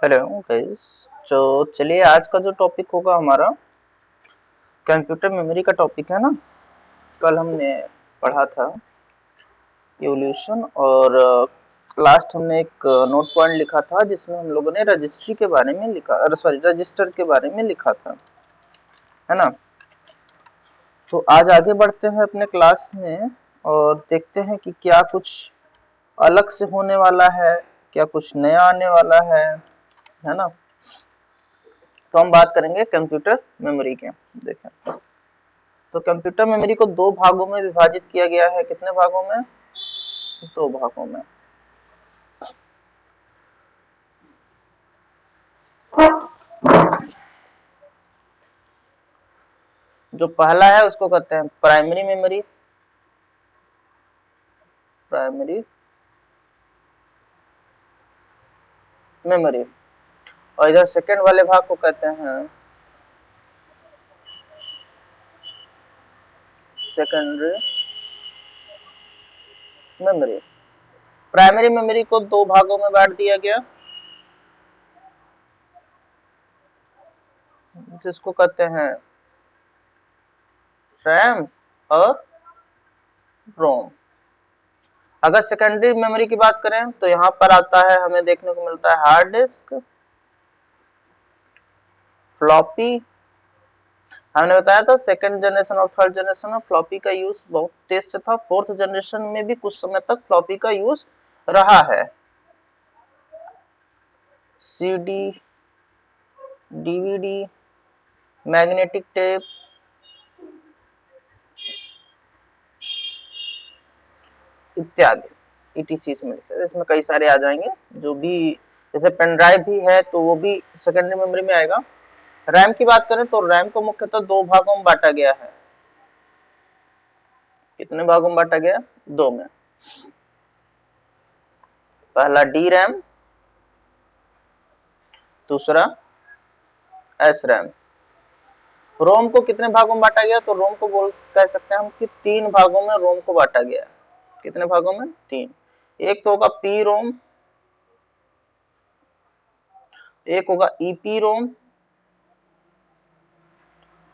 Hello guys. तो चलिए आज का जो टॉपिक होगा हमारा कंप्यूटर मेमोरी का टॉपिक है ना। कल हमने पढ़ा था इवोल्यूशन और लास्ट हमने एक नोट पॉइंट लिखा था जिसमें हम लोगों ने रजिस्ट्री के बारे में लिखा, सॉरी रजिस्टर के बारे में लिखा था, है ना। तो आज आगे बढ़ते हैं अपने क्लास में और देखते हैं कि क्या कुछ अलग से होने वाला है, क्या कुछ नया आने वाला है ना। तो हम बात करेंगे कंप्यूटर मेमोरी के। देखें तो कंप्यूटर मेमोरी को दो भागों में विभाजित किया गया है। कितने भागों में? दो भागों में। जो पहला है उसको कहते हैं प्राइमरी मेमोरी, प्राइमरी मेमोरी। और इधर सेकेंड वाले भाग को कहते हैं सेकेंडरी मेमोरी। प्राइमरी मेमोरी को दो भागों में बांट दिया गया, जिसको कहते हैं रैम और रोम। अगर सेकेंडरी मेमोरी की बात करें तो यहाँ पर आता है, हमें देखने को मिलता है हार्ड डिस्क, फ्लॉपी। हमने बताया था सेकंड जनरेशन और थर्ड जनरेशन में फ्लॉपी का यूज बहुत तेज से था। फोर्थ जनरेशन में भी कुछ समय तक फ्लॉपी का यूज रहा है। सीडी, डीवीडी, मैग्नेटिक टेप इत्यादि ईटीसी में इसमें कई सारे आ जाएंगे जो भी। जैसे पेन ड्राइव भी है तो वो भी सेकेंडरी मेमोरी में आएगा। रैम की बात करें तो रैम को मुख्यतः दो भागों में बांटा गया है। कितने भागों में बांटा गया? दो में। पहला डी रैम, दूसरा एस रैम। रोम को कितने भागों में बांटा गया? तो रोम को कह सकते हैं हम कि तीन भागों में रोम को बांटा गया। कितने भागों में? तीन। एक तो होगा पी रोम, एक होगा ईपी रोम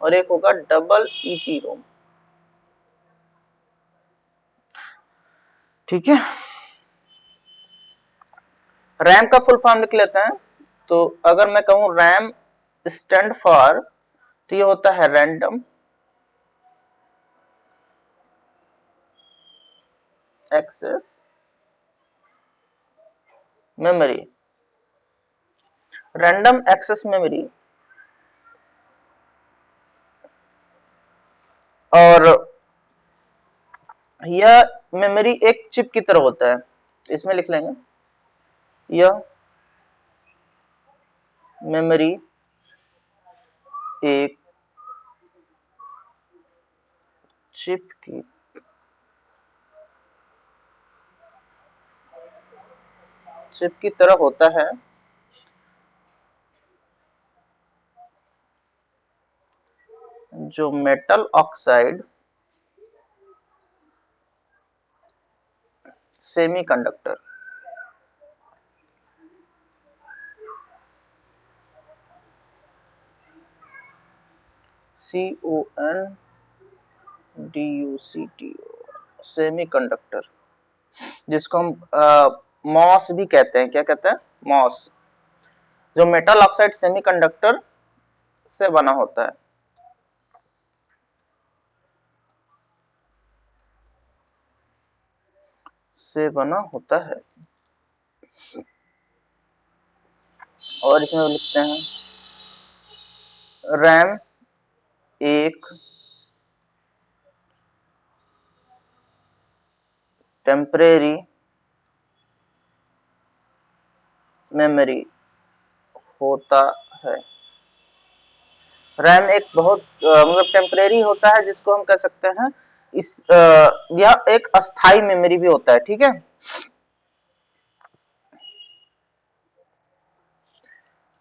और एक होगा डबल ईपी रोम। ठीक है। रैम का फुल फॉर्म लिख लेते हैं। तो अगर मैं कहूं रैम स्टैंड फॉर, तो ये होता है random access memory. Random access memory. और यह मेमोरी एक चिप की तरह होता है। इसमें लिख लेंगे यह मेमोरी एक चिप की तरह होता है, जो metal oxide semiconductor CONDUCT semiconductor, जिसको हम मॉस भी कहते हैं। क्या कहते हैं? मॉस। जो मेटल ऑक्साइड सेमीकंडक्टर से बना होता है। से बना होता है। और इसमें लिखते हैं रैम एक टेम्परेरी मेमोरी होता है। रैम एक बहुत मतलब टेम्परेरी होता है, जिसको हम कह सकते हैं इस यह एक अस्थाई मेमोरी भी होता है। ठीक है।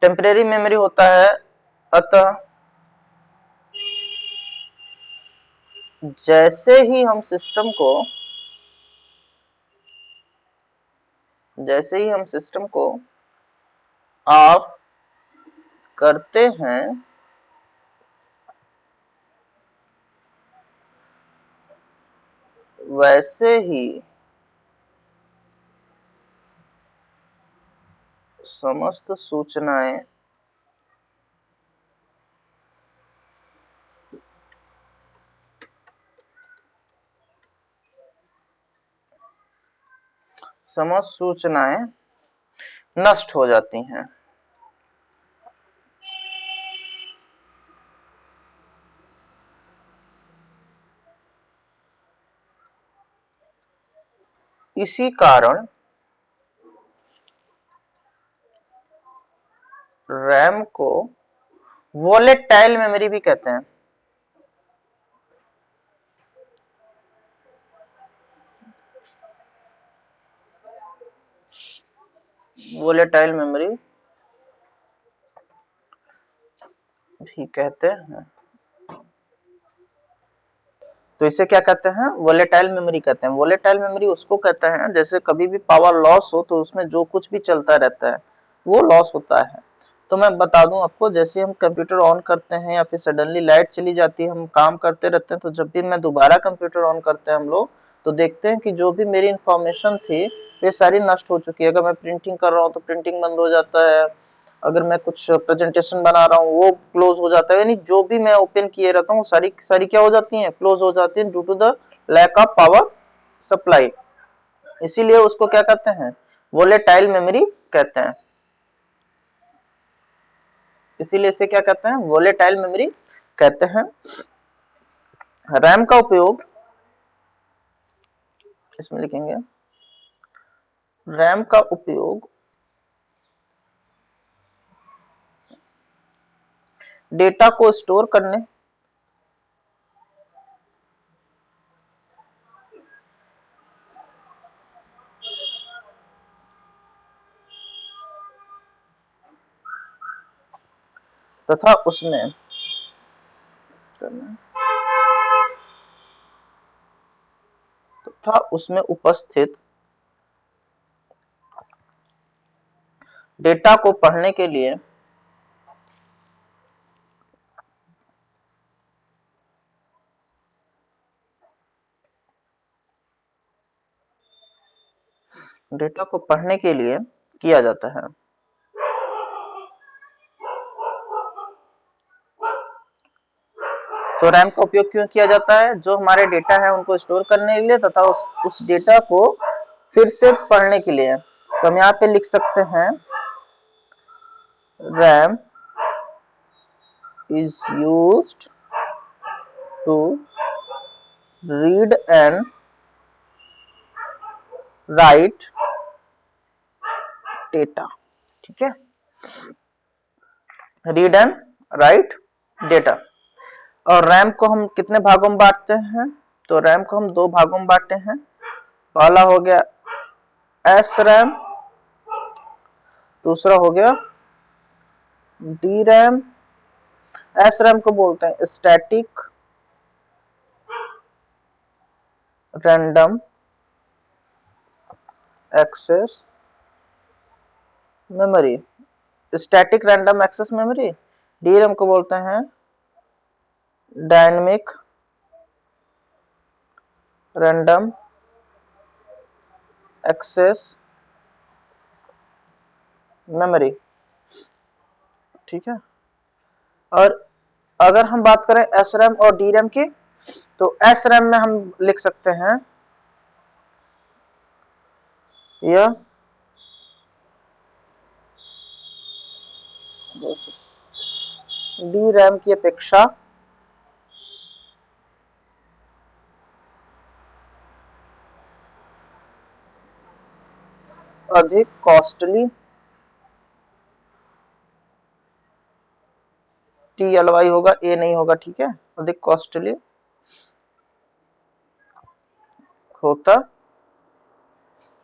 टेम्परेरी मेमोरी होता है, अतः जैसे ही हम सिस्टम को जैसे ही हम सिस्टम को आप करते हैं वैसे ही समस्त सूचनाएं नष्ट हो जाती हैं। इसी कारण रैम को वोलेटाइल मेमोरी भी कहते हैं। वोलेटाइल मेमोरी भी कहते हैं। तो इसे क्या कहते हैं? वोलेटाइल मेमोरी कहते हैं। वोलेटाइल मेमोरी उसको कहते हैं जैसे कभी भी पावर लॉस हो तो उसमें जो कुछ भी चलता रहता है वो लॉस होता है। तो मैं बता दूं आपको, जैसे हम कंप्यूटर ऑन करते हैं या फिर सडनली लाइट चली जाती है, हम काम करते रहते हैं, तो जब भी मैं दोबारा कंप्यूटर ऑन करते हैं हम लोग, तो देखते हैं कि जो भी मेरी इंफॉर्मेशन थी वे सारी नष्ट हो चुकी है। अगर मैं प्रिंटिंग कर रहा हूँ तो प्रिंटिंग बंद हो जाता है, अगर मैं कुछ प्रेजेंटेशन बना रहा हूँ वो क्लोज हो जाता है, यानी जो भी मैं ओपन किए रहता हूँ सारी सारी क्या हो जाती हैं? क्लोज हो जाती हैं due to the lack of power supply. इसीलिए उसको क्या कहते हैं? वोलेटाइल मेमोरी कहते हैं। इसीलिए इसे क्या कहते हैं? वोलेटाइल मेमोरी कहते हैं। रैम का उपयोग, इसमें लिखेंगे रैम का उपयोग डेटा को स्टोर करने तथा उसमें उपस्थित डेटा को पढ़ने के लिए किया जाता है। तो रैम का उपयोग क्यों किया जाता है? जो हमारे डेटा है उनको स्टोर करने के लिए तथा उस डेटा को फिर से पढ़ने के लिए। तो हम यहाँ पे लिख सकते हैं RAM is used to read and write data। ठीक है, रीड एंड राइट डेटा। और रैम को हम कितने भागों में बांटते हैं? तो रैम को हम दो भागों में बांटते हैं। पहला हो गया एस रैम, दूसरा हो गया डी रैम। एस रैम को बोलते हैं static random access memory. Static random access memory. D RAM को बोलते हैं डायनेमिक रैंडम एक्सेस मेमोरी। ठीक है, और अगर हम बात करें एस रैम और डी रैम की, तो एस रैम में हम लिख सकते हैं यह डी रैम की अपेक्षा अधिक कॉस्टली, टी एल वाई होगा, ए नहीं होगा, ठीक है, अधिक कॉस्टली होता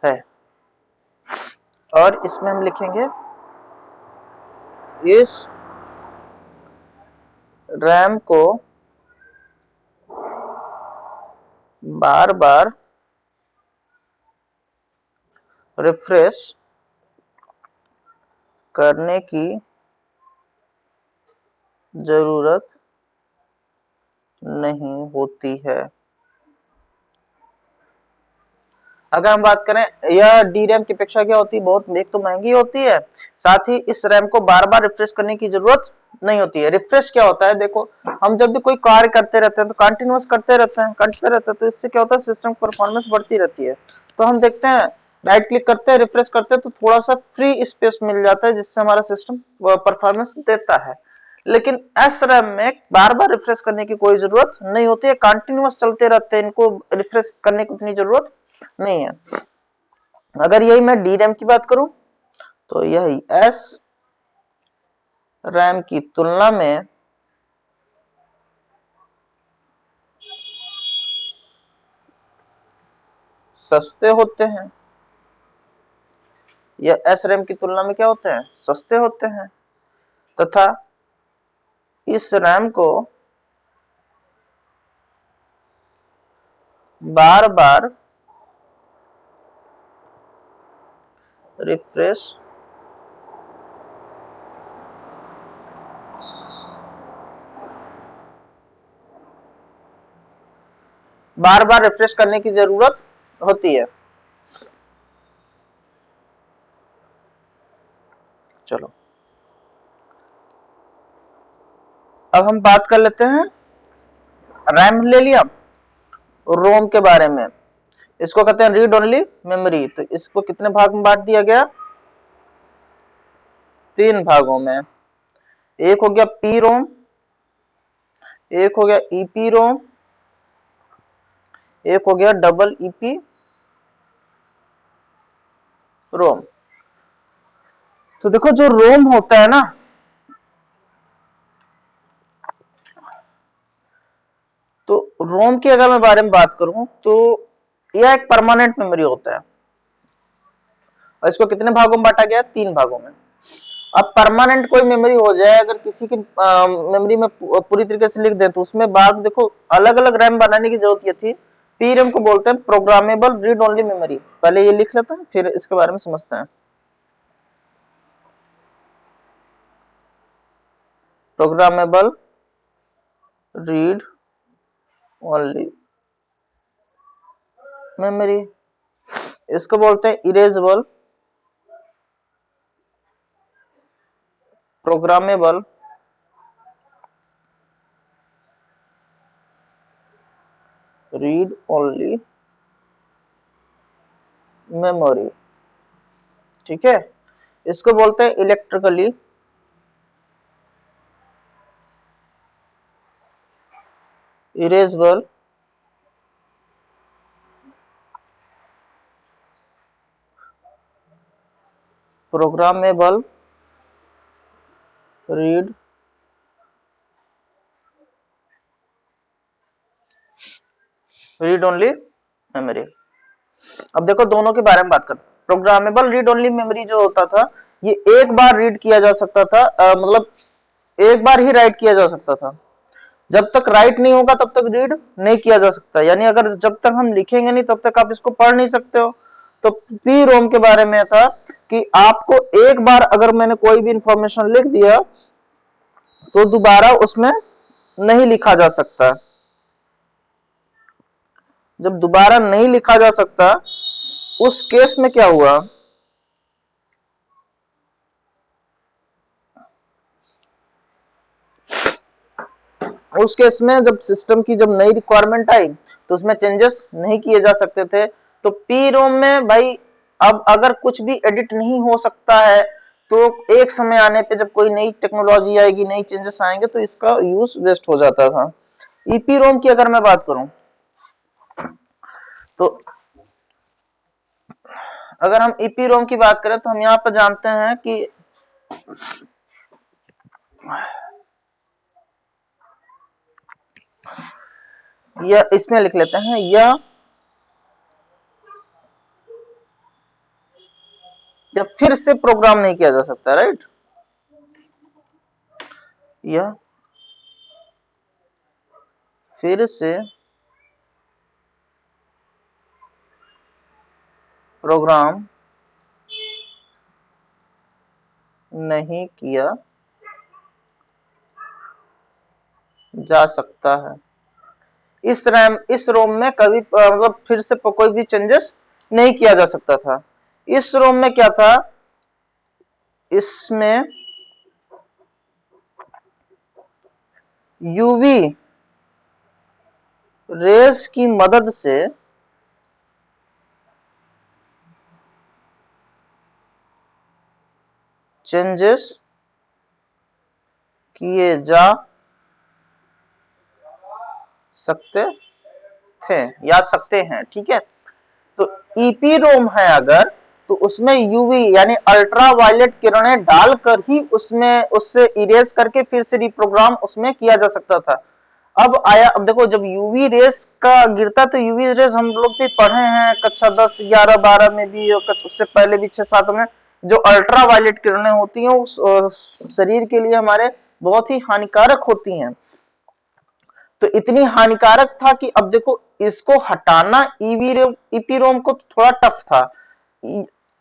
है। और इसमें हम लिखेंगे इस रैम को बार बार रिफ्रेश करने की जरूरत नहीं होती है। अगर हम बात करें, यह डी रैम की अपेक्षा क्या होती है, बहुत एक तो महंगी होती है, साथ ही इस रैम को बार बार रिफ्रेश करने की जरूरत नहीं होती है। रिफ्रेश क्या होता है, देखो हम जब भी कोई कार्य करते रहते हैं तो कंटिन्यूअस करते रहते हैं तो इससे क्या होता है, सिस्टम परफॉर्मेंस बढ़ती रहती है। तो हम देखते हैं, राइट क्लिक करते हैं, रिफ्रेश करते हैं तो थोड़ा सा फ्री स्पेस मिल जाता है जिससे हमारा सिस्टम परफॉर्मेंस देता है। लेकिन एस रैम में बार बार रिफ्रेश करने की कोई जरूरत नहीं होती है, कंटिन्यूअस चलते रहते हैं, इनको रिफ्रेश करने की उतनी जरूरत नहीं है। अगर यही मैं डी रैम की बात करूं तो यही एस रैम की तुलना में सस्ते होते हैं। यह एस रैम की तुलना में क्या होते हैं, सस्ते होते हैं, तथा इस रैम को बार बार रिफ्रेश करने की जरूरत होती है। चलो अब हम बात कर लेते हैं, रैम ले लिया, रोम के बारे में। इसको कहते हैं रीड ओनली मेमोरी। तो इसको कितने भाग में बांट दिया गया, 3 भागों में। एक हो गया पी रोम, एक हो गया ईपी रोम, एक हो गया डबल ईपी रोम। तो देखो जो रोम होता है ना, तो रोम की अगर मैं बारे में बात करूं तो यह एक परमानेंट मेमोरी होता है और इसको कितने भागों में बांटा गया, 3 भागों में। अब परमानेंट कोई मेमोरी हो जाए, अगर किसी की मेमोरी में पूरी तरीके से लिख दे तो उसमें बाद देखो अलग अलग रैम बनाने की जरूरत ये थी। पीरैम को बोलते हैं प्रोग्रामेबल रीड ओनली मेमोरी। पहले ये लिख लेते हैं फिर इसके बारे में समझते हैं। प्रोग्रामेबल रीड ओनली मेमोरी, इसको बोलते हैं erasable programmable read only memory. ठीक है, इसको बोलते हैं electrically erasable programmable read only memory. अब देखो दोनों के बारे में बात करते हैं। प्रोग्रामेबल रीड ओनली मेमोरी जो होता था, ये एक बार रीड किया जा सकता था, मतलब एक बार ही राइट किया जा सकता था। जब तक राइट नहीं होगा तब तक रीड नहीं किया जा सकता, यानी अगर जब तक हम लिखेंगे नहीं तब तक आप इसको पढ़ नहीं सकते हो। तो पी रोम के बारे में था कि आपको एक बार अगर मैंने कोई भी इंफॉर्मेशन लिख दिया तो दोबारा उसमें नहीं लिखा जा सकता। जब दोबारा नहीं लिखा जा सकता उस केस में क्या हुआ, उस केस में जब सिस्टम की जब नई रिक्वायरमेंट आई तो उसमें चेंजेस नहीं किए जा सकते थे। तो पी रोम में भाई अब अगर कुछ भी एडिट नहीं हो सकता है तो एक समय आने पे जब कोई नई टेक्नोलॉजी आएगी, नई चेंजेस आएंगे तो इसका यूज वेस्ट हो जाता था। ईपी रोम की अगर मैं बात करूं तो अगर हम ईपी रोम की बात करें तो हम यहाँ पर जानते हैं कि यह इसमें लिख लेते हैं, या फिर से प्रोग्राम नहीं किया जा सकता, राइट। यह फिर से प्रोग्राम नहीं किया जा सकता है। इस रोम में कभी मतलब फिर से कोई भी चेंजेस नहीं किया जा सकता था। इस रोम में क्या था, इसमें यूवी रेज की मदद से चेंजेस किए जा सकते थे या सकते हैं, ठीक है। तो ईपी रोम है अगर, तो उसमें यूवी यानी अल्ट्रा वायलेट किरणें डालकर ही उसमें उससे इरेज करके फिर से रिप्रोग्राम उसमें किया जा सकता था। अब देखो, जब यूवी रेस का गिरता तो यूवी रेस हम लोग भी पढ़े हैं कक्षा 10, 11, 12 में भी और उससे पहले भी 6, 7 में। जो अल्ट्रा वायलेट किरणें होती हैं उस शरीर के लिए हमारे बहुत ही हानिकारक होती हैं। तो इतनी हानिकारक था कि अब देखो इसको हटाना ईपीरोम को थोड़ा टफ था।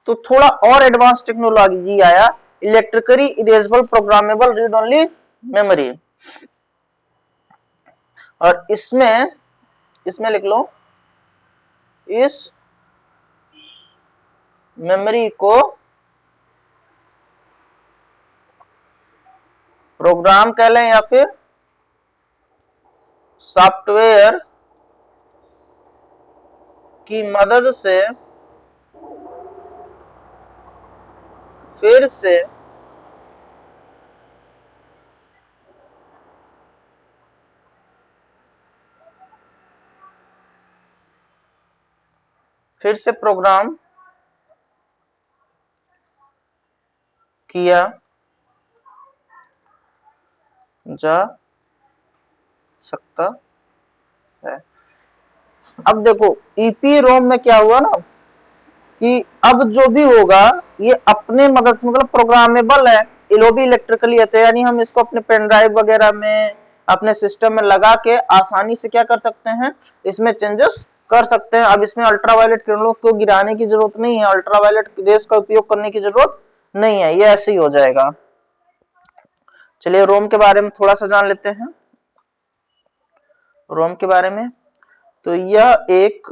तो थोड़ा और एडवांस टेक्नोलॉजी आया, electrically erasable programmable read only memory. और इसमें लिख लो, इस मेमोरी को प्रोग्राम कह लें या फिर सॉफ्टवेयर की मदद से फिर से प्रोग्राम किया जा सकता है। अब देखो ईपी रोम में क्या हुआ ना कि अब जो भी होगा ये अपने मदद से मतलब प्रोग्रामेबल है, ये भी इलेक्ट्रिकली है, यानी हम इसको अपने पेन ड्राइव वगैरह में अपने सिस्टम में लगा के आसानी से क्या कर सकते हैं, इसमें चेंजेस कर सकते हैं। अब इसमें अल्ट्रावायलेट किरणों को गिराने की जरूरत नहीं है, अल्ट्रावायलेट रेस का उपयोग करने की जरूरत नहीं है, ये ऐसे ही हो जाएगा। चलिए रोम के बारे में थोड़ा सा जान लेते हैं। रोम के बारे में, तो यह एक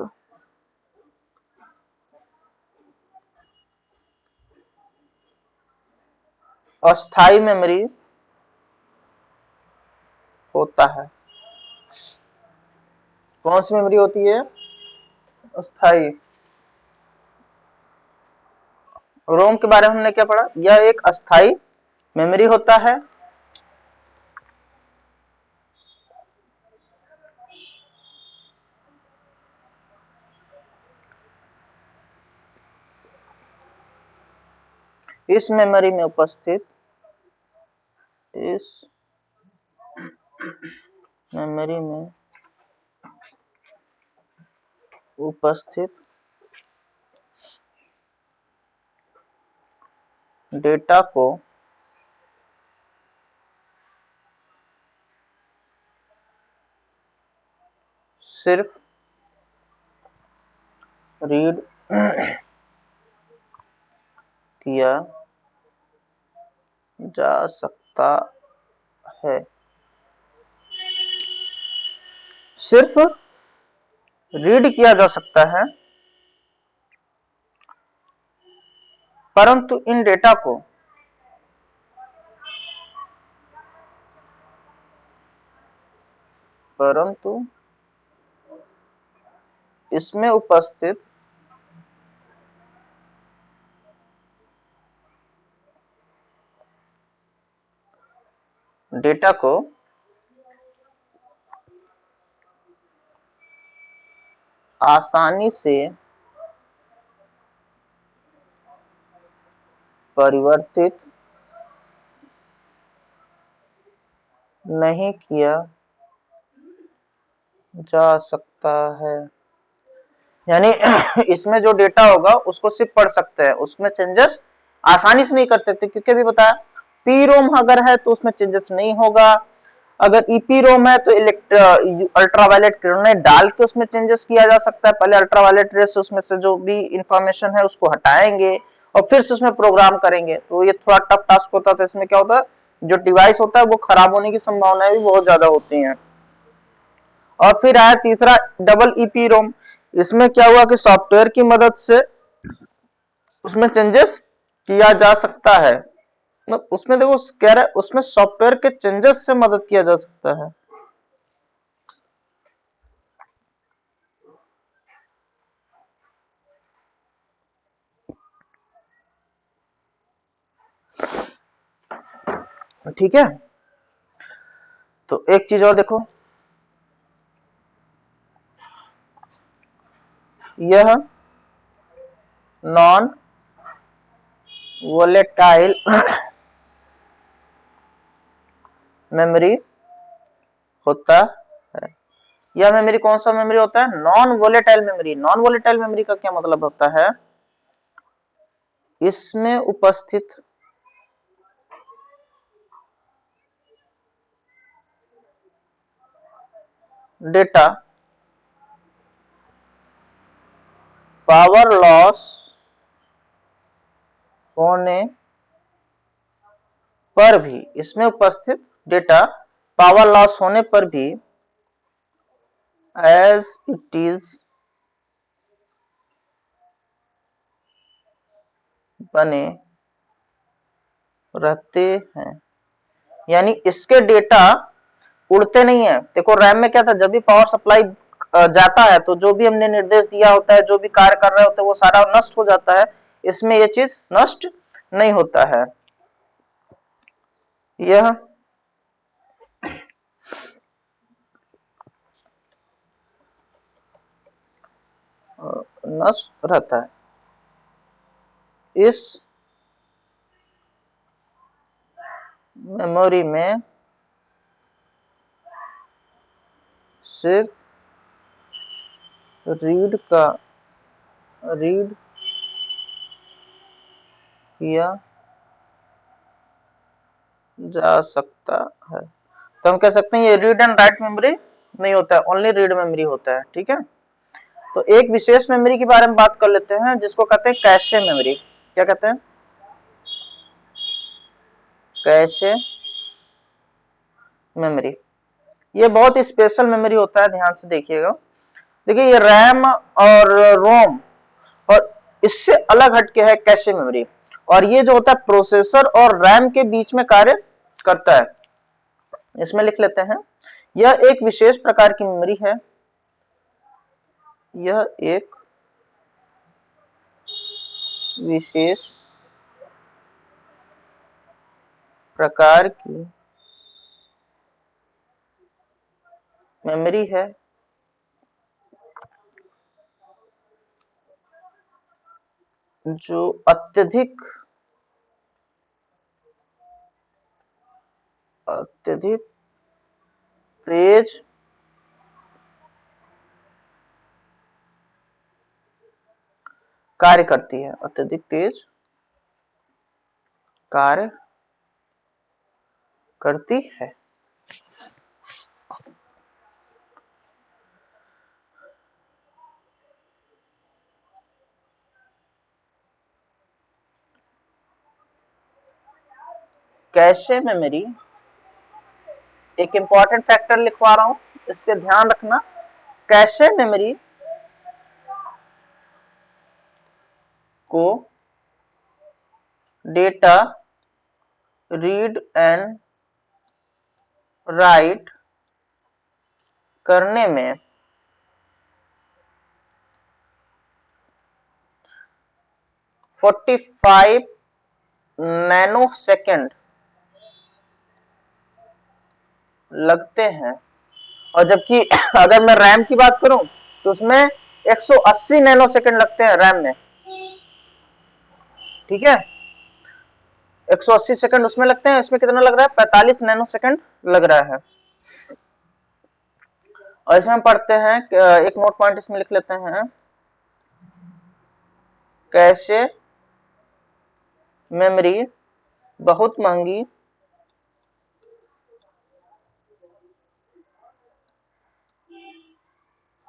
अस्थाई मेमोरी होता है। कौन सी मेमोरी होती है? अस्थाई। रोम के बारे में हमने क्या पढ़ा, यह एक अस्थाई मेमोरी होता है। इस मेमोरी में उपस्थित डेटा को सिर्फ रीड किया जा सकता है, सिर्फ रीड किया जा सकता है, परंतु इन डेटा को इसमें उपस्थित डेटा को आसानी से परिवर्तित नहीं किया जा सकता है। यानी इसमें जो डेटा होगा उसको सिर्फ पढ़ सकते हैं, उसमें चेंजेस आसानी से नहीं कर सकते, क्योंकि अभी बताया पी रोम अगर है तो उसमें चेंजेस नहीं होगा। अगर ईपी रोम है तो अल्ट्रावायलेट किरणें डाल के उसमें चेंजेस किया जा सकता है। पहले अल्ट्रावायलेट रेस उसमें से जो भी इंफॉर्मेशन है उसको हटाएंगे और फिर से उसमें प्रोग्राम करेंगे, तो ये थोड़ा टफ टास्क होता है। तो इसमें क्या होता है, जो डिवाइस होता है वो खराब होने की संभावनाएं भी बहुत ज्यादा होती हैं। और फिर आया तीसरा, डबल ईपी रोम। इसमें क्या हुआ कि सॉफ्टवेयर की मदद से उसमें चेंजेस किया जा सकता है। मतलब उसमें देखो कह रहा है उसमें सॉफ्टवेयर के चेंजेस से मदद किया जा सकता है। ठीक है, तो एक चीज और देखो, यह नॉन वोलेटाइल मेमोरी होता है। यह मेमोरी कौन सा मेमोरी होता है, non volatile memory. Non volatile memory का क्या मतलब होता है, इसमें उपस्थित डेटा पावर लॉस होने पर भी, इसमें उपस्थित डेटा पावर लॉस होने पर भी एज इट इज बने रहते हैं। यानी इसके डेटा उड़ते नहीं है। देखो रैम में क्या था, जब भी पावर सप्लाई जाता है तो जो भी हमने निर्देश दिया होता है, जो भी कार्य कर रहे होते हैं, वो सारा नष्ट हो जाता है। इसमें ये चीज नष्ट नहीं होता है। यह नष्ट रहता है। इस मेमोरी में सिर्फ रीड किया जा सकता है। तो हम कह सकते हैं ये रीड एंड राइट मेमोरी नहीं होता है, ओनली रीड मेमोरी होता है। ठीक है, तो एक विशेष मेमोरी के बारे में बात कर लेते हैं जिसको कहते हैं कैशे मेमोरी। क्या कहते हैं, कैशे मेमोरी। ये बहुत ही स्पेशल मेमोरी होता है, ध्यान से देखिएगा। देखिए ये रैम और रोम और इससे अलग हटके है कैशे मेमोरी। और ये जो होता है प्रोसेसर और रैम के बीच में कार्य करता है। इसमें लिख लेते हैं, यह एक विशेष प्रकार की मेमोरी है। यह एक विशेष प्रकार की मेमोरी है जो अत्यधिक अत्यधिक तेज कार्य करती है, अत्यधिक तेज कार्य करती है। कैशे मेमोरी, एक इंपॉर्टेंट फैक्टर लिखवा रहा हूं, इस पे ध्यान रखना। कैशे मेमोरी को डेटा रीड एंड राइट करने में 45 नैनो सेकेंड लगते हैं। और जबकि अगर मैं रैम की बात करूं तो उसमें 180 नैनो सेकेंड लगते हैं रैम में। ठीक है, 180 सेकंड उसमें लगते हैं, इसमें कितना लग रहा है, 45 नैनो सेकंड लग रहा है। और इसमें हम पढ़ते हैं, एक नोट पॉइंट इसमें लिख लेते हैं, कैशे मेमोरी बहुत महंगी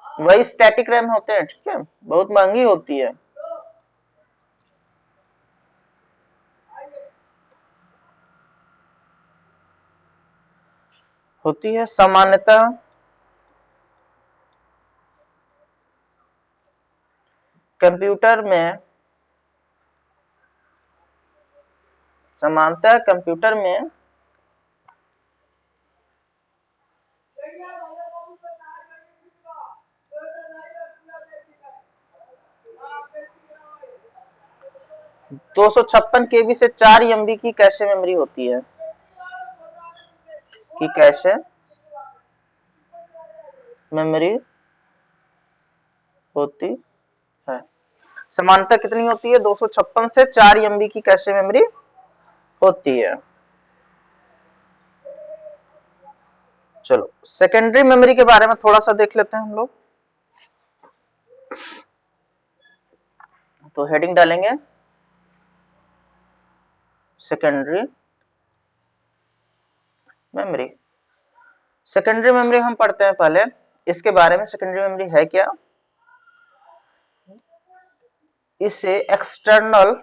वही स्टैटिक रैम होते हैं। ठीक है, बहुत महंगी होती है। होती है। सामान्यतः कंप्यूटर में 256 केबी से 4 एमबी की कैशे मेमोरी होती है, की कैशे मेमोरी होती है। समानता कितनी होती है? 256 से 4 एमबी की कैशे मेमोरी होती है। चलो सेकेंडरी मेमोरी के बारे में थोड़ा सा देख लेते हैं हम लोग। तो हेडिंग डालेंगे सेकेंडरी मेमोरी। सेकेंडरी मेमोरी हम पढ़ते हैं पहले इसके बारे में। सेकेंडरी मेमोरी है क्या? इसे एक्सटर्नल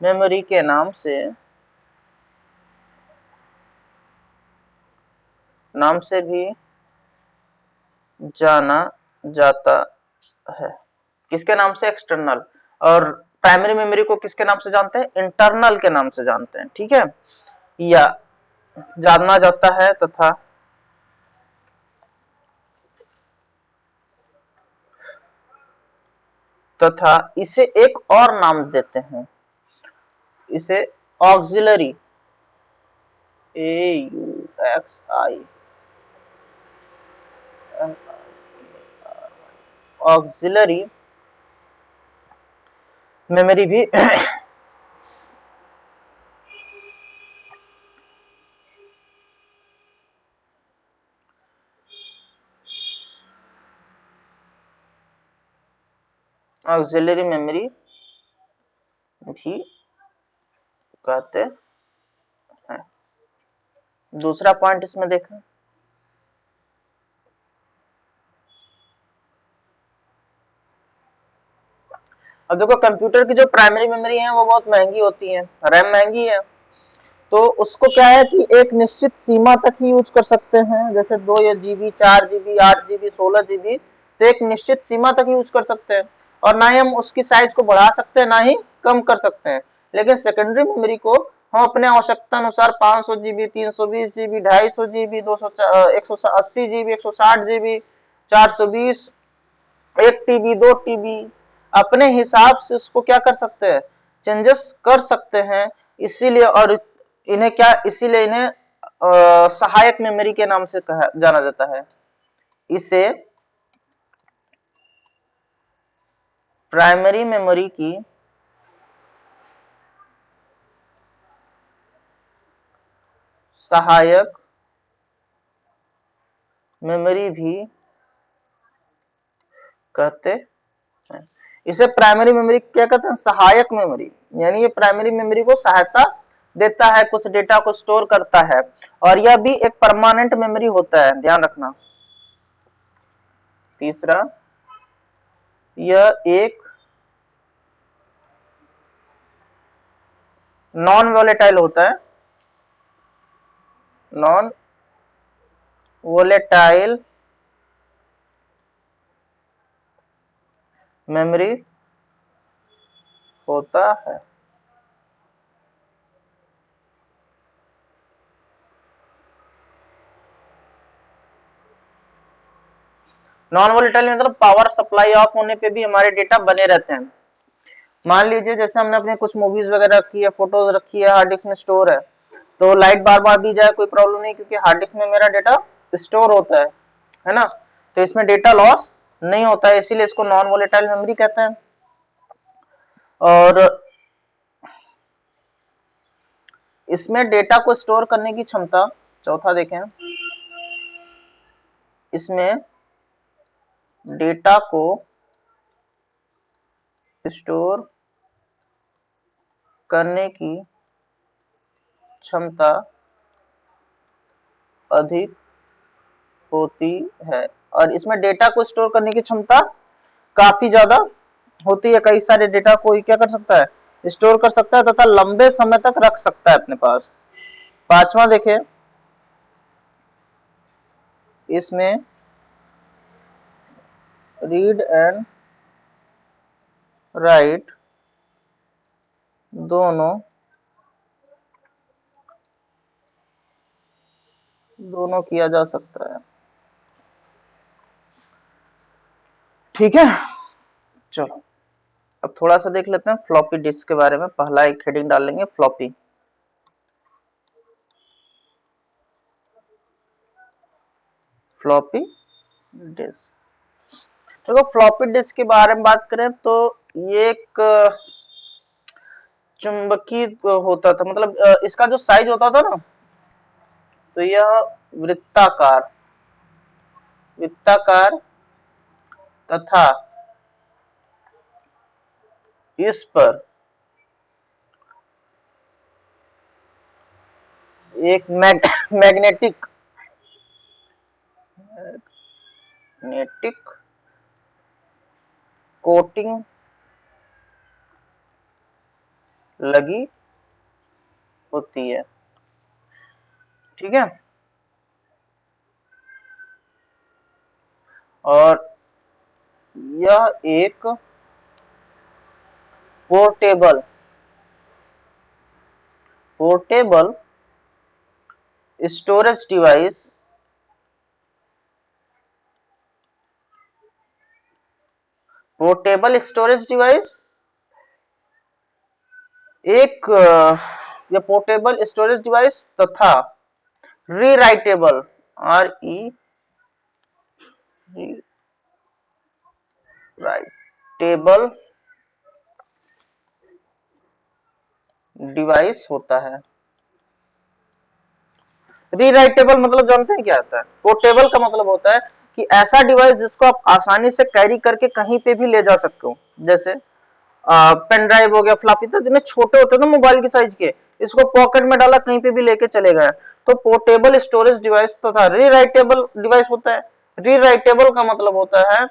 मेमोरी के नाम से भी जाना जाता है। किसके नाम से? एक्सटर्नल। और प्राइमरी मेमोरी को किसके नाम से जानते हैं? इंटरनल के नाम से जानते हैं। ठीक है, या जाना जाता है तथा इसे एक और नाम देते हैं, इसे ऑक्सिलरी, AUXI ऑक्सिलरी मेमोरी भी ऑक्सिलरी मेमोरी भी कहते हैं। दूसरा पॉइंट इसमें देखें, अब देखो कंप्यूटर की जो प्राइमरी मेमोरी है वो बहुत महंगी होती है, रैम महंगी है, तो उसको क्या है कि एक निश्चित सीमा तक ही यूज कर सकते हैं। जैसे 2 GB, 4 GB, 8 GB, 16 GB, तो एक निश्चित सीमा तक यूज कर सकते हैं, और ना ही हम उसकी साइज को बढ़ा सकते हैं ना ही कम कर सकते हैं। लेकिन सेकेंडरी मेमोरी को हम अपने आवश्यकता अनुसार 500 GB, 320 GB, 250 GB, 180 GB, 160 GB, 420, 1 TB, 2 TB, अपने हिसाब से उसको क्या कर सकते हैं? चेंजेस कर सकते हैं। इसीलिए और इन्हें क्या, इसीलिए इन्हें सहायक मेमोरी के नाम से कहा जाना जाता है। इसे प्राइमरी मेमोरी की सहायक मेमोरी भी कहते हैं। इसे प्राइमरी मेमोरी क्या कहते हैं? सहायक मेमोरी। यानी ये प्राइमरी मेमोरी को सहायता देता है, कुछ डेटा को स्टोर करता है, और यह भी एक परमानेंट मेमोरी होता है, ध्यान रखना। तीसरा, यह एक नॉन वोलेटाइल होता है, नॉन वोलेटाइल मेमोरी होता है। नॉन वोलेटाइल मतलब पावर सप्लाई ऑफ होने पे भी हमारे डेटा बने रहते हैं। मान लीजिए जैसे हमने अपने कुछ मूवीज वगैरह रखी है, फोटोज रखी है, हार्ड डिस्क में स्टोर है, तो लाइट बार बार दी जाए कोई प्रॉब्लम नहीं, क्योंकि हार्ड डिस्क में मेरा डेटा स्टोर होता है ना, तो इसमें डेटा लॉस नहीं होता है, इसीलिए इसको नॉन वोलेटाइल मेमोरी कहते हैं। और इसमें डेटा को स्टोर करने की क्षमता, चौथा देखें, इसमें डेटा को स्टोर करने की क्षमता अधिक होती है, और इसमें डेटा को स्टोर करने की क्षमता काफी ज्यादा होती है। कई सारे डेटा को क्या कर सकता है? स्टोर कर सकता है तथा लंबे समय तक रख सकता है अपने पास। पांचवा देखें, इसमें रीड एंड राइट दोनों किया जा सकता है। ठीक है, चलो अब थोड़ा सा देख लेते हैं फ्लॉपी डिस्क के बारे में। पहला एक हेडिंग डाल लेंगे, फ्लॉपी। Floppy disk. देखो फ्लॉपी डिस्क के बारे में बात करें तो ये एक चुंबकीय होता था, मतलब इसका जो साइज होता था ना, तो यह वृत्ताकार वृत्ताकार तथा इस पर एक मैग्नेटिक कोटिंग लगी होती है। ठीक है, और यह एक पोर्टेबल स्टोरेज डिवाइस एक या पोर्टेबल स्टोरेज डिवाइस तथा रीराइटेबल रीराइटेबल डिवाइस होता है। रीराइटेबल मतलब जानते हैं क्या होता है? पोर्टेबल का मतलब होता है कि ऐसा डिवाइस जिसको आप आसानी से कैरी करके कहीं पे भी ले जा सकते हो, जैसे पेन ड्राइव हो गया, फ्लॉपी, तो जितने छोटे होते हैं ना मोबाइल की साइज के, इसको पॉकेट में डाला कहीं पे भी लेके चले गए। तो पोर्टेबल स्टोरेज डिवाइस तो था रीराइटेबल डिवाइस होता है। रीराइटेबल का मतलब होता है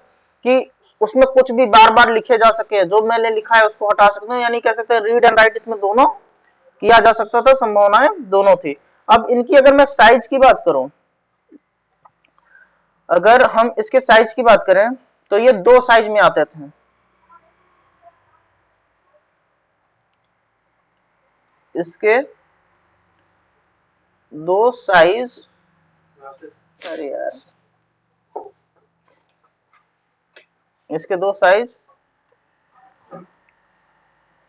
कि उसमें कुछ भी बार बार लिखे जा सके, जो मैंने लिखा है उसको हटा सकते हैं, यानी कह सकते हैं रीड एंड राइट इसमें दोनों किया जा सकता था, संभावनाएं दोनों थी। अब इनकी अगर मैं साइज की बात करूं, अगर हम इसके साइज की बात करें तो ये दो साइज में आते थे। इसके दो साइज, अरे यार, इसके दो साइज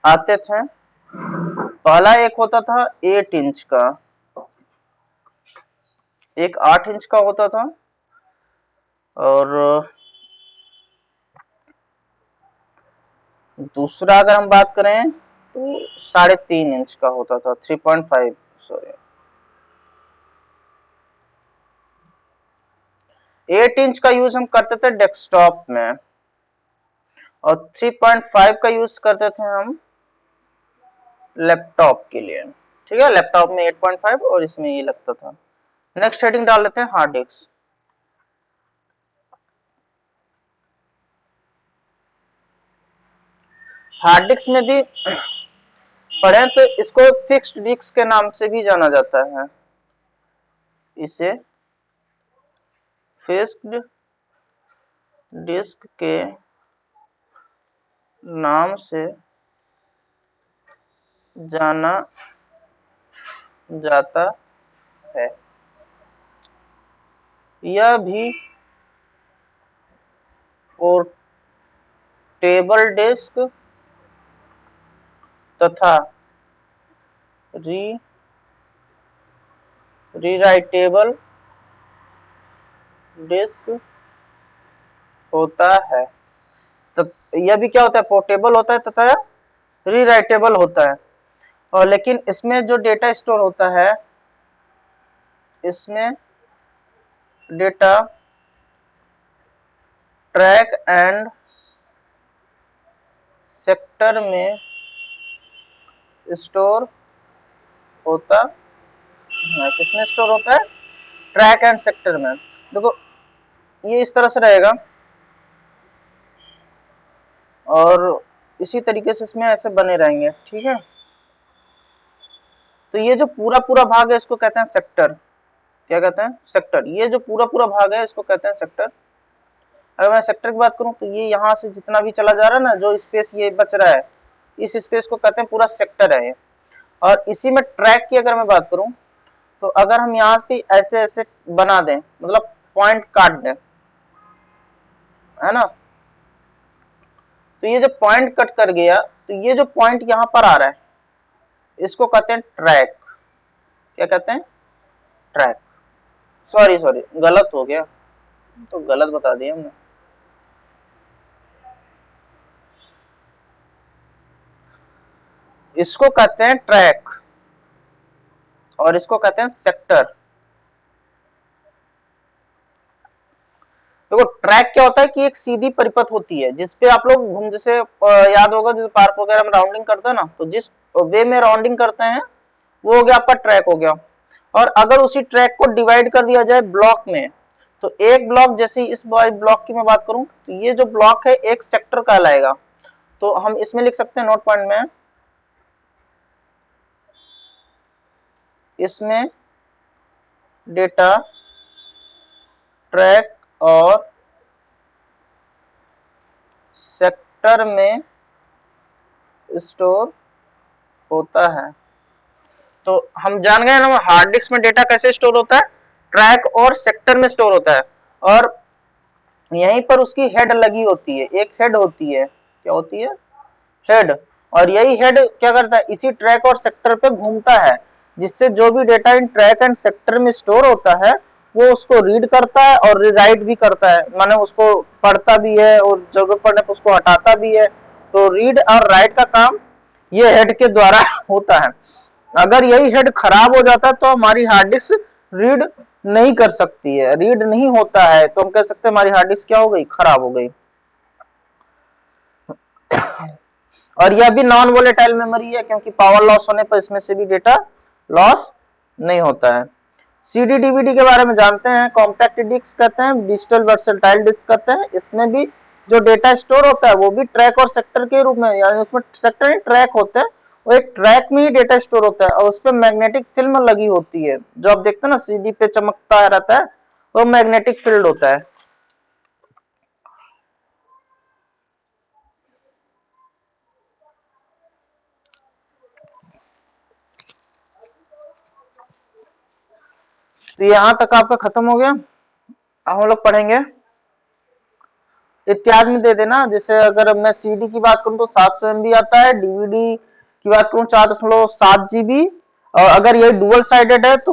आते थे। पहला एक होता था 8 इंच का, एक 8 इंच का होता था, और दूसरा अगर हम बात करें तो 3.5 इंच का होता था, 3.5, सॉरी। 8 इंच का यूज हम करते थे डेस्कटॉप में, और 3.5 का यूज करते थे हम लैपटॉप के लिए। ठीक है, लैपटॉप में 8.5 और इसमें ये लगता था। नेक्स्ट हेडिंग डाल लेते हैं हार्ड डिस्क। हार्ड डिस्क में भी पढ़े तो इसको फिक्स्ड डिस्क के नाम से भी जाना जाता है। इसे फिक्स्ड डिस्क के नाम से जाना जाता है। यह भी पोर्टेबल डिस्क तथा रीराइटेबल डिस्क होता है। तो यह भी क्या होता है? पोर्टेबल होता है तथा रीराइटेबल होता है। और लेकिन इसमें जो डेटा स्टोर होता है, इसमें डेटा ट्रैक एंड सेक्टर में स्टोर होता है। किसमें स्टोर होता है? ट्रैक एंड सेक्टर में। देखो ये इस तरह से रहेगा, और इसी तरीके से इसमें ऐसे बने रहेंगे, ठीक है। तो ये जो पूरा पूरा भाग है इसको कहते हैं सेक्टर। क्या कहते हैं? सेक्टर। ये जो पूरा पूरा भाग है इसको कहते हैं सेक्टर। अगर मैं सेक्टर की बात करूं तो ये यहाँ से जितना भी चला जा रहा है ना, जो स्पेस ये बच रहा है, इस स्पेस को कहते हैं पूरा सेक्टर है ये। और इसी में ट्रैक की अगर मैं बात करूं तो अगर हम यहाँ पे ऐसे ऐसे बना दें, मतलब पॉइंट काट दें, है ना, तो ये जो पॉइंट कट कर गया, तो ये जो पॉइंट यहाँ पर आ रहा है इसको कहते हैं ट्रैक। क्या कहते हैं? ट्रैक। सॉरी सॉरी, गलत हो गया, तो गलत बता दिया हमने। इसको कहते हैं ट्रैक और इसको कहते हैं सेक्टर। देखो ट्रैक क्या होता है कि एक सीधी परिपथ होती है जिसपे आप लोग घूम, जैसे याद होगा जैसे पार्क वगैरह में राउंडिंग करते हैं ना, तो जिस वे में राउंडिंग करते हैं वो हो गया आपका ट्रैक हो गया। और अगर उसी ट्रैक को डिवाइड कर दिया जाए ब्लॉक में, तो एक ब्लॉक, जैसे इस ब्लॉक की मैं बात करूं तो ये जो ब्लॉक है एक सेक्टर कहलाएगा। तो हम इसमें लिख सकते हैं नोट पॉइंट में, इसमें डेटा ट्रैक और सेक्टर में स्टोर होता है। तो हम जान गए ना हार्ड डिस्क में डेटा कैसे स्टोर होता है, ट्रैक और सेक्टर में स्टोर होता है। और यहीं पर उसकी हेड लगी होती है, एक हेड होती है। क्या होती है? हेड। और यही हेड क्या करता है, इसी ट्रैक और सेक्टर पे घूमता है, जिससे जो भी data in track and sector में स्टोर होता है वो उसको रीड करता है और रीराइट भी करता है, माने उसको पढ़ता भी है और जरूरत पड़ने पर उसको हटाता भी है। तो रीड और राइट का काम ये हेड के द्वारा होता है। अगर यही हेड खराब हो जाता है तो हमारी हार्ड डिस्क रीड नहीं कर सकती है, रीड नहीं होता है, तो हम कह सकते हैं हमारी हार्ड डिस्क क्या हो गई, खराब हो गई। और यह भी नॉन वोलेटाइल मेमोरी है क्योंकि पावर लॉस होने पर इसमें से भी डेटा लॉस नहीं होता है। सीडी डीवीडी के बारे में जानते हैं, कॉम्पैक्ट डिस्क कहते हैं, डिजिटल वर्सेटाइल डिस्क कहते हैं। इसमें भी जो डेटा स्टोर होता है वो भी ट्रैक और सेक्टर के रूप में, यानी उसमें सेक्टर नहीं ट्रैक होते हैं, वो एक ट्रैक में ही डेटा स्टोर होता है और उस पर मैग्नेटिक फिल्म लगी होती है, जो आप देखते हैं ना सीडी पे चमकता रहता है, वो मैग्नेटिक फील्ड होता है। तो यहां तक आपका खत्म हो गया। अब हम लोग पढ़ेंगे इत्यादि में दे देना। जैसे अगर मैं सीडी की बात करूं तो 700 MB आता है, डीवीडी की बात करूं 4.7 GB, और अगर ये डुअल साइडेड है तो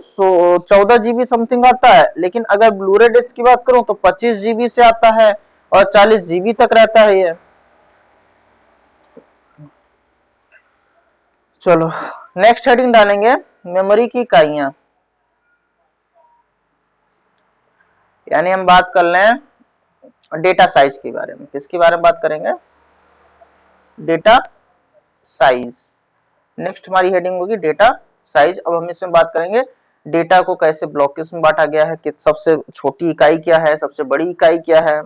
14 GB समथिंग आता है। लेकिन अगर ब्लूरे डिस्क की बात करूं तो 25 GB से आता है और 40 GB तक रहता है ये। चलो नेक्स्ट हेडिंग डालेंगे, मेमोरी की इकाइयां। यानी हम बात कर लें डेटा साइज के बारे में। किसके बारे में बात करेंगे? Data size. नेक्स्ट हमारी हेडिंग होगी डेटा साइज। अब हम इसमें बात करेंगे डेटा को कैसे ब्लॉक्स में बांटा गया है, कि सबसे छोटी इकाई क्या है, सबसे बड़ी इकाई क्या है,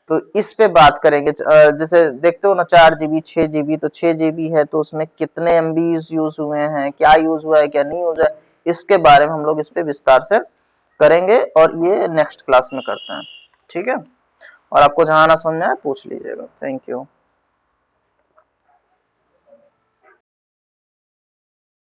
तो इस पे बात करेंगे। जैसे देखते हो ना 4 GB 6 GB, तो 6 GB है तो उसमें कितने MB यूज हुए हैं, क्या यूज हुआ है क्या नहीं यूज है, इसके बारे में हम लोग इस पे विस्तार से करेंगे और ये नेक्स्ट क्लास में करते हैं, ठीक है। और आपको जहां ना समझ में आए पूछ लीजिएगा। Thank you.